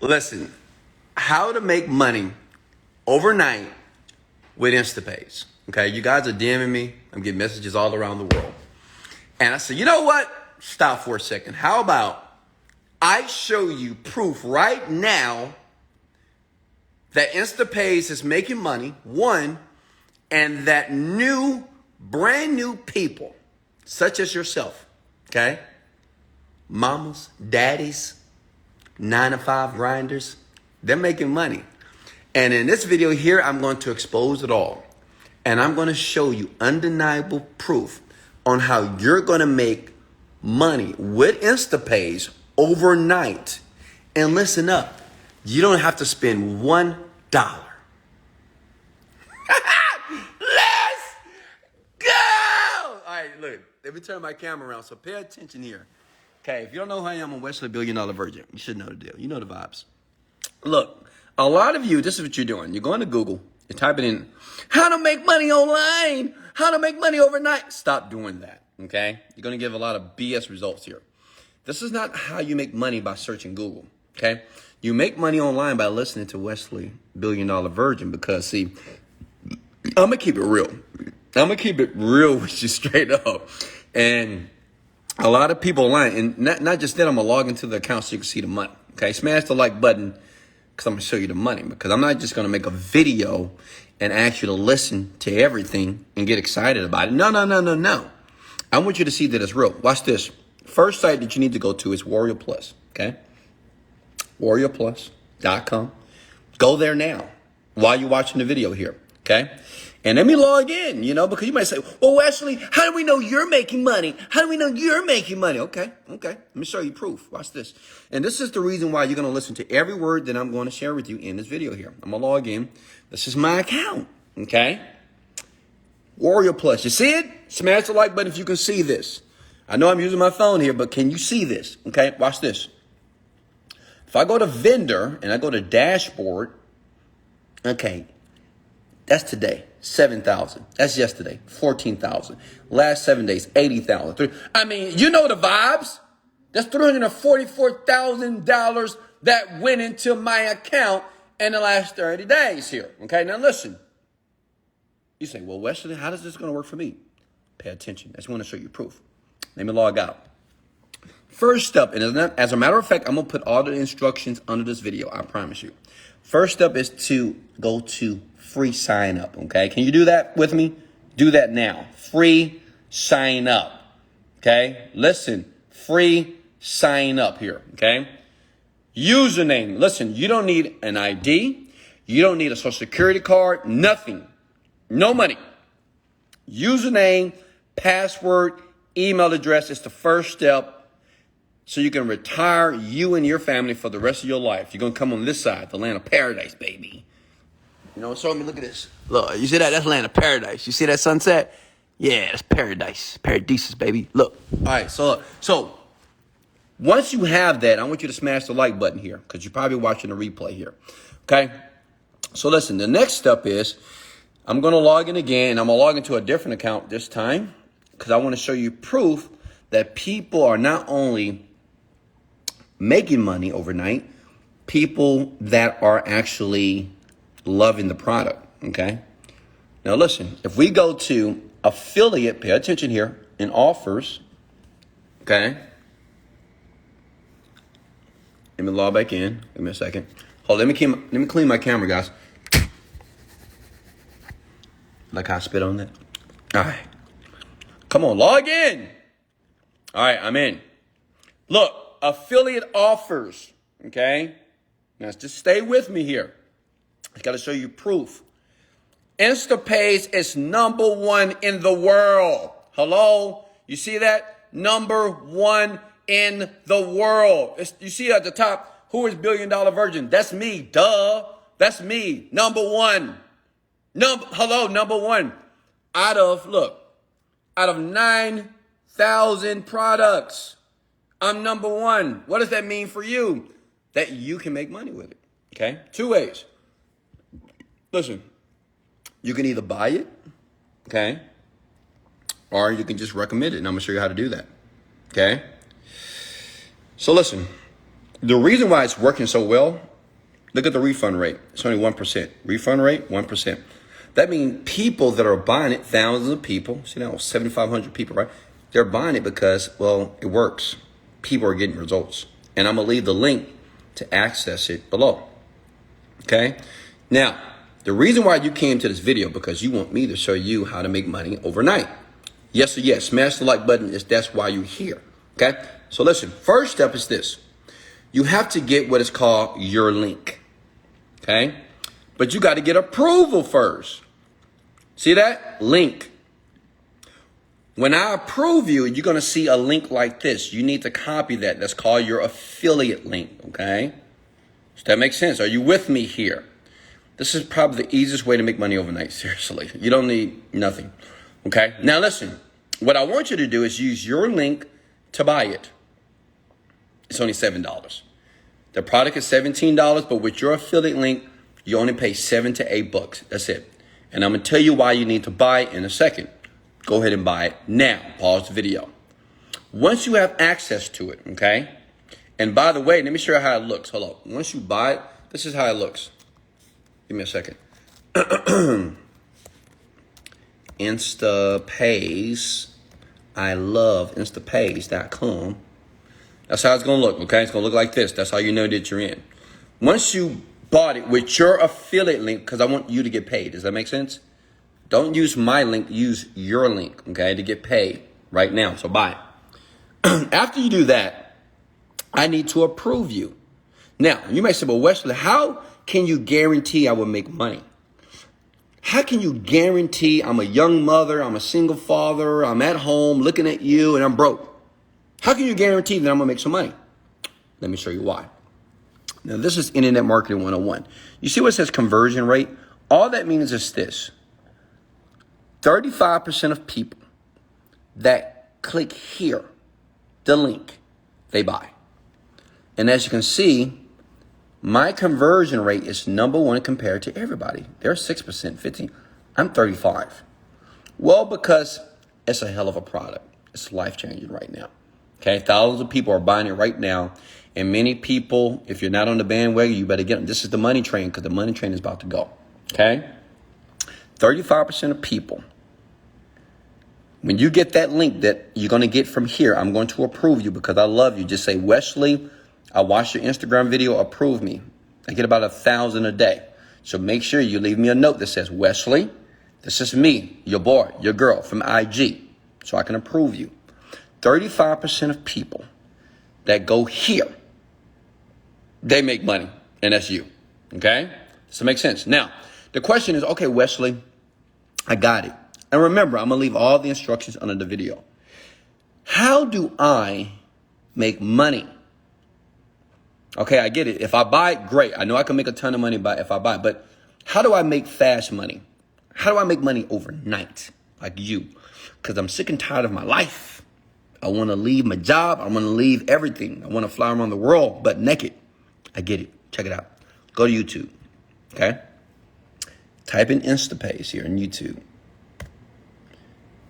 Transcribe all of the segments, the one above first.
Listen, how to make money overnight with Instapayz. Okay, you guys are DMing me. I'm getting messages all around the world. And I said, you know what? Stop for a second. How about I show you proof right now that Instapayz is making money, one, and that brand new people, such as yourself, okay? Mamas, daddies, 9-to-5 grinders, they're making money. And in this video here, I'm going to expose it all. And I'm going to show you undeniable proof on how you're going to make money with Instapayz overnight. And listen up, you don't have to spend $1. Let's go! All right, look, let me turn my camera around, so pay attention here. Okay, if you don't know who I am, I'm Wesley Virgin. You should know the deal. You know the vibes. Look, a lot of you, this is what you're doing. You're going to Google, you're typing in, how to make money online, how to make money overnight. Stop doing that, okay? You're going to give a lot of BS results here. This is not how you make money by searching Google, okay? You make money online by listening to Wesley Virgin because, see, I'm going to keep it real. I'm going to keep it real with you straight up. And a lot of people online, and not just that, I'm going to log into the account so you can see the money, okay? Smash the like button because I'm going to show you the money, because I'm not just going to make a video and ask you to listen to everything and get excited about it. No. I want you to see that it's real. Watch this. First site that you need to go to is Warrior Plus, okay? WarriorPlus.com. Go there now while you're watching the video here, okay? And let me log in, because you might say, well, Wesley, how do we know you're making money? How do we know you're making money? Okay. Let me show you proof. Watch this. And this is the reason why you're going to listen to every word that I'm going to share with you in this video here. I'm going to log in. This is my account, okay? Warrior Plus. You see it? Smash the like button if you can see this. I know I'm using my phone here, but can you see this? Okay, watch this. If I go to vendor and I go to dashboard, okay, that's today, 7,000. That's yesterday, 14,000. Last 7 days, 80,000. I mean, you know the vibes. That's $344,000 that went into my account in the last 30 days here. Okay, now listen. You say, well, Wesley, how is this going to work for me? Pay attention. I just want to show you proof. Let me log out. First up, and as a matter of fact, I'm going to put all the instructions under this video, I promise you. First up is to go to free sign up, okay? Can you do that with me? Do that now. Free sign up, okay? Listen, free sign up here, okay? Username. Listen, you don't need an ID. You don't need a social security card, nothing. No money. Username, password, email address is the first step so you can retire you and your family for the rest of your life. You're going to come on this side, the land of paradise, baby. Show me, look at this. Look, you see that? That's land of paradise. You see that sunset? Yeah, that's paradise. Paradises, baby. Look. All right, so once you have that, I want you to smash the like button here because you're probably watching the replay here, okay? So listen, the next step is I'm going to log in again, and I'm going to log into a different account this time because I want to show you proof that people are not only making money overnight, people that are actually loving the product, okay? Now listen, if we go to affiliate, pay attention here, in offers, okay? Let me log back in. Give me a second. Hold on, let me clean my camera, guys. Like how I spit on that? All right. Come on, log in. All right, I'm in. Look, affiliate offers, okay? Now, just stay with me here. I got to show you proof. Instapayz is #1 in the world. Hello? You see that? #1 in the world. You see at the top, who is $1 billion virgin? That's me, duh. That's me, #1. Hello, #1. Out of 9,000 products, I'm #1. What does that mean for you? That you can make money with it, okay? 2 ways. Listen, you can either buy it, okay? Or you can just recommend it, and I'm going to show you how to do that, okay? So listen, The reason why it's working so well, look at the refund rate. It's only 1%. Refund rate, 1%. That means people that are buying it, thousands of people, see now 7,500 people, right? They're buying it because, well, it works. People are getting results. And I'm going to leave the link to access it below. Okay? Now, the reason why you came to this video, because you want me to show you how to make money overnight. Yes or yes. Smash the like button. That's why you're here. Okay? So listen, first step is this. You have to get what is called your link. Okay? But you got to get approval first. See that? Link. When I approve you, you're going to see a link like this. You need to copy that. That's called your affiliate link. Okay? Does that make sense? Are you with me here? This is probably the easiest way to make money overnight. Seriously. You don't need nothing. Okay? Now listen. What I want you to do is use your link to buy it. It's only $7. The product is $17, but with your affiliate link, you only pay $7 to $8. That's it. And I'm going to tell you why you need to buy it in a second. Go ahead and buy it now. Pause the video. Once you have access to it, okay? And by the way, let me show you how it looks. Hold on. Once you buy it, this is how it looks. Give me a second. Instapayz. I love Instapayz.com. That's how it's going to look, okay? It's going to look like this. That's how you know that you're in. Once you bought it with your affiliate link, because I want you to get paid. Does that make sense? Don't use my link. Use your link, okay, to get paid right now. So buy it. After you do that, I need to approve you. Now, you may say, well, Wesley, how can you guarantee I will make money? How can you guarantee I'm a young mother, I'm a single father, I'm at home looking at you, and I'm broke? How can you guarantee that I'm going to make some money? Let me show you why. Now, this is Internet Marketing 101. You see what it says conversion rate? All that means is this. 35% of people that click here, the link, they buy. And as you can see, my conversion rate is number one compared to everybody. They're 6%, 15%. I'm 35%. Well, because it's a hell of a product. It's life-changing right now. Okay, thousands of people are buying it right now. And many people, if you're not on the bandwagon, you better get them. This is the money train, because the money train is about to go. Okay? 35% of people, when you get that link that you're going to get from here, I'm going to approve you because I love you. Just say, Wesley, I watched your Instagram video, approve me. I get about 1,000 a day. So make sure you leave me a note that says, Wesley, this is me, your boy, your girl from IG, so I can approve you. 35% of people that go here, they make money, and that's you. Okay? Does that make sense? Now, the question is, okay, Wesley, I got it. And remember, I'm going to leave all the instructions under the video. How do I make money? Okay, I get it. If I buy it, great. I know I can make a ton of money if I buy it. But how do I make fast money? How do I make money overnight like you? Because I'm sick and tired of my life. I want to leave my job. I want to leave everything. I want to fly around the world, but naked. I get it. Check it out. Go to YouTube. Okay? Type in Instapayz here in YouTube.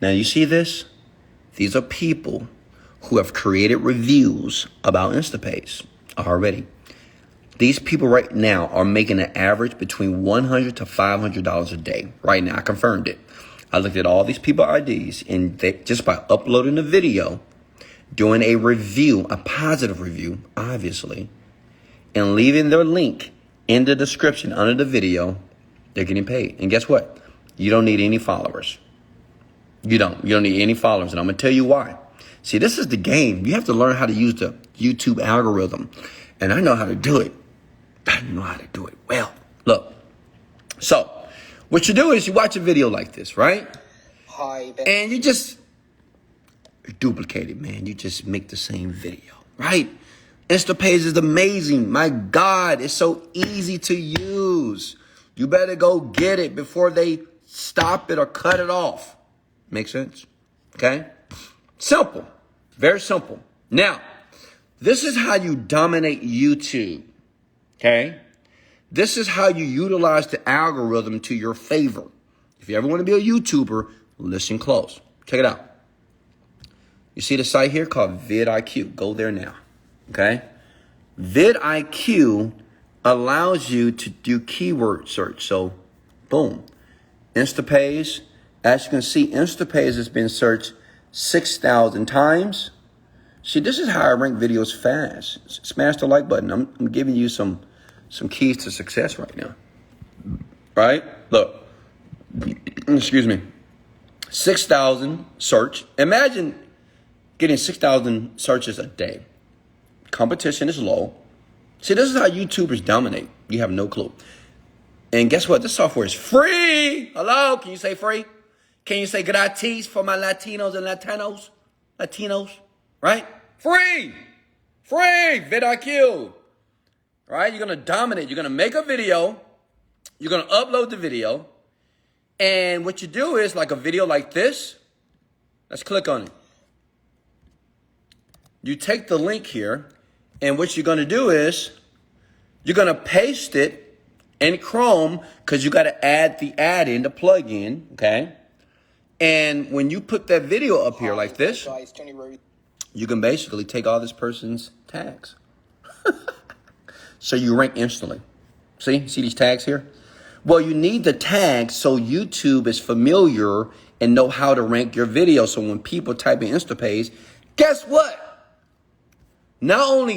Now, you see this? These are people who have created reviews about Instapayz already. These people right now are making an average between $100 to $500 a day. Right now, I confirmed it. I looked at all these people IDs, and they, just by uploading the video, doing a review, a positive review, obviously, and leaving their link in the description under the video, they're getting paid. And guess what? You don't need any followers. You don't need any followers, and I'm going to tell you why. See, this is the game. You have to learn how to use the YouTube algorithm, and I know how to do it. I know how to do it well. Look, so what you do is you watch a video like this, right? Hi, Ben. And you just duplicate it, man. You just make the same video, right? Instapayz is amazing. My God, it's so easy to use. You better go get it before they stop it or cut it off. Make sense? Okay? Simple. Very simple. Now, this is how you dominate YouTube. Okay? This is how you utilize the algorithm to your favor. If you ever want to be a YouTuber, listen close. Check it out. You see the site here called vidIQ. Go there now. Okay? vidIQ allows you to do keyword search. So, boom. Instapayz. As you can see, Instapayz has been searched 6,000 times. See, this is how I rank videos fast. Smash the like button. I'm giving you some keys to success right now. Right? Look. Excuse me. 6,000 search. Imagine getting 6,000 searches a day. Competition is low. See, this is how YouTubers dominate. You have no clue. And guess what? This software is free. Hello? Can you say free? Can you say gratis for my Latinos and Latinos? Latinos, right? Free. Free. vidIQ. Right? You're going to dominate. You're going to make a video. You're going to upload the video. And what you do is, like a video like this, let's click on it. You take the link here, and what you're going to do is you're going to paste it in Chrome, because you got to add the add-in, the plug-in, okay? And when you put that video up here like this, you can basically take all this person's tags. So you rank instantly. See these tags here? Well, you need the tags so YouTube is familiar and know how to rank your video. So when people type in Instapayz, guess what? Not only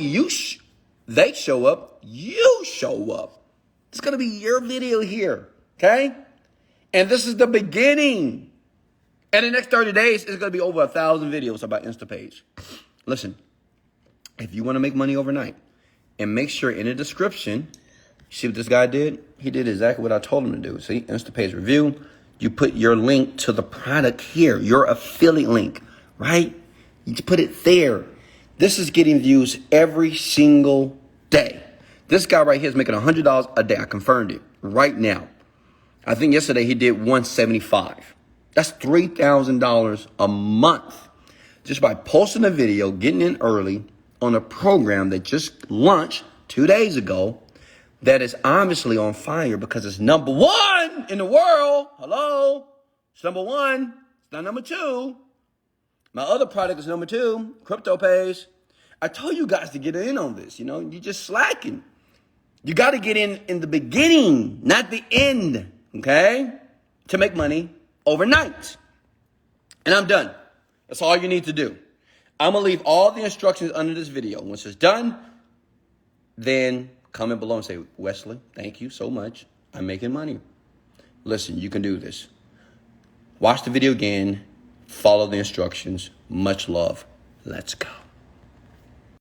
they show up, you show up. It's going to be your video here, okay? And this is the beginning. And the next 30 days, it's going to be over 1,000 videos about Instapayz. Listen, if you want to make money overnight, and make sure in the description, see what this guy did? He did exactly what I told him to do. See, Instapayz review. You put your link to the product here, your affiliate link, right? You put it there. This is getting views every single day. This guy right here is making $100 a day. I confirmed it right now. I think yesterday he did $175. That's $3,000 a month just by posting a video, getting in early on a program that just launched 2 days ago. That is obviously on fire because it's #1 in the world. Hello? It's #1. It's not #2. My other product is #2, Cryptopayz. I told you guys to get in on this. You know, you're just slacking. You got to get in the beginning, not the end, okay? To make money overnight. And I'm done. That's all you need to do. I'm going to leave all the instructions under this video. Once it's done, then comment below and say, Wesley, thank you so much. I'm making money. Listen, you can do this. Watch the video again. Follow the instructions. Much love. Let's go.